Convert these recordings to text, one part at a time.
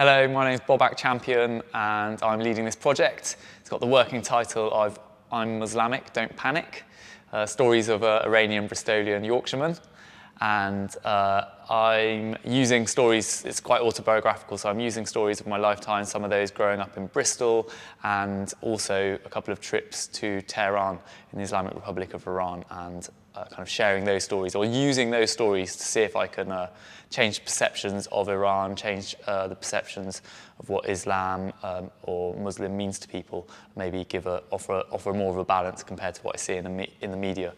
Hello, my name is Bobak Champion and I'm leading this project. It's got the working title of I'm Muslimic, Don't Panic, stories of an Iranian Bristolian Yorkshireman. And I'm using stories, it's quite autobiographical, so I'm using stories of my lifetime, some of those growing up in Bristol, and also a couple of trips to Tehran in the Islamic Republic of Iran, and kind of sharing those stories, or using those stories to see if I can change perceptions of Iran, change the perceptions of what Islam or Muslim means to people, maybe offer more of a balance compared to what I see in the media.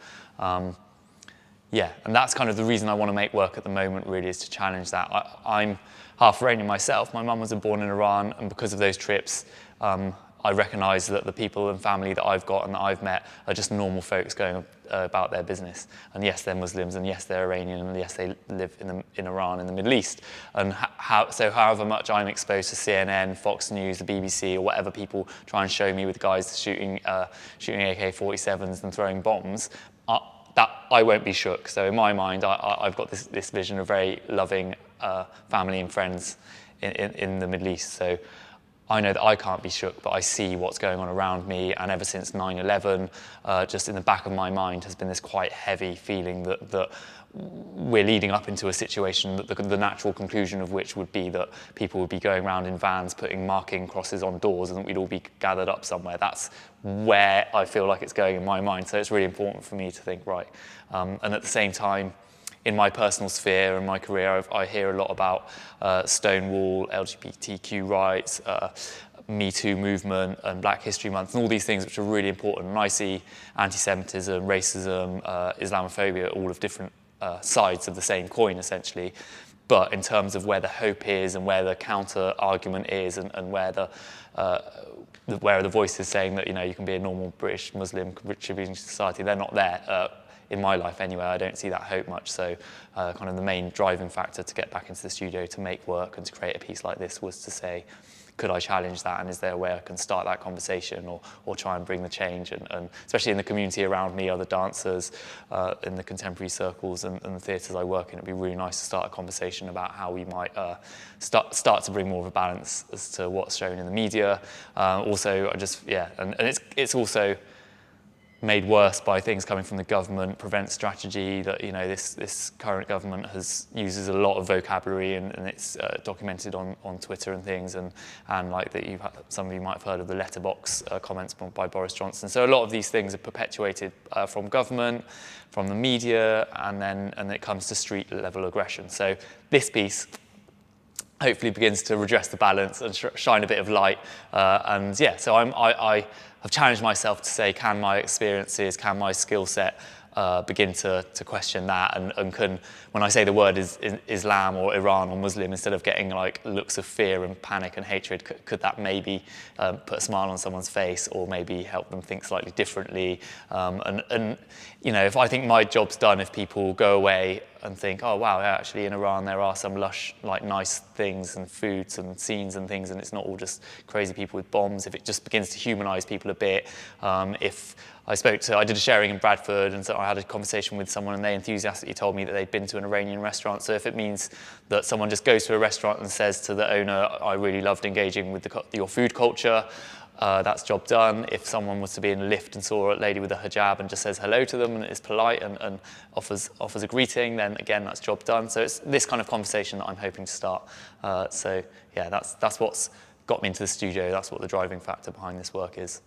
Yeah, and that's kind of the reason I want to make work at the moment, really, is to challenge that. I'm half Iranian myself. My mum was born in Iran, and because of those trips, I recognise that the people and family that I've got and that I've met are just normal folks going about their business. And yes, they're Muslims, and yes, they're Iranian, and yes, they live in Iran, in the Middle East. And so however much I'm exposed to CNN, Fox News, the BBC, or whatever people try and show me with guys shooting AK-47s and throwing bombs, that I won't be shook. So in my mind, I've got this vision of very loving family and friends in the Middle East. So I know that I can't be shook, but I see what's going on around me. And ever since 9/11, just in the back of my mind has been this quite heavy feeling that we're leading up into a situation that the natural conclusion of which would be that people would be going around in vans putting marking crosses on doors and that we'd all be gathered up somewhere. That's where I feel like it's going in my mind. So it's really important for me to think, right. And at the same time, in my personal sphere and my career, I hear a lot about Stonewall, LGBTQ rights, Me Too movement and Black History Month and all these things which are really important. And I see anti-Semitism, racism, Islamophobia, all of different sides of the same coin, essentially. But in terms of where the hope is and where the counter argument is and where the voices saying that, you know, you can be a normal British Muslim contributing to society, they're not there. In my life anyway, I don't see that hope much. So kind of the main driving factor to get back into the studio to make work and to create a piece like this was to say, could I challenge that, and is there a way I can start that conversation or try and bring the change? And especially in the community around me, other dancers, in the contemporary circles and the theatres I work in, it'd be really nice to start a conversation about how we might start to bring more of a balance as to what's shown in the media. Also, and it's also made worse by things coming from the government, prevent strategy that, you know, this current government uses a lot of vocabulary and it's documented on Twitter and things, and like that some of you might have heard of the letterbox comments by Boris Johnson. So a lot of these things are perpetuated from government, from the media, and then it comes to street level aggression. So this piece hopefully begins to redress the balance and shine a bit of light. So I have challenged myself to say, can my experiences, can my skill set begin to question that, and can, when I say the word is Islam or Iran or Muslim, instead of getting like looks of fear and panic and hatred, could that maybe put a smile on someone's face, or maybe help them think slightly differently? And you know, if I think my job's done, if people go away and think, oh wow, yeah, actually in Iran there are some lush, like nice things and foods and scenes and things, and it's not all just crazy people with bombs. If it just begins to humanise people a bit, if I did a sharing in Bradford, and so I had a conversation with someone and they enthusiastically told me that they'd been to an Iranian restaurant. So if it means that someone just goes to a restaurant and says to the owner, I really loved engaging with your food culture, that's job done. If someone was to be in a lift and saw a lady with a hijab and just says hello to them and is polite and offers a greeting, then again, that's job done. So it's this kind of conversation that I'm hoping to start. So yeah, that's what's got me into the studio. That's what the driving factor behind this work is.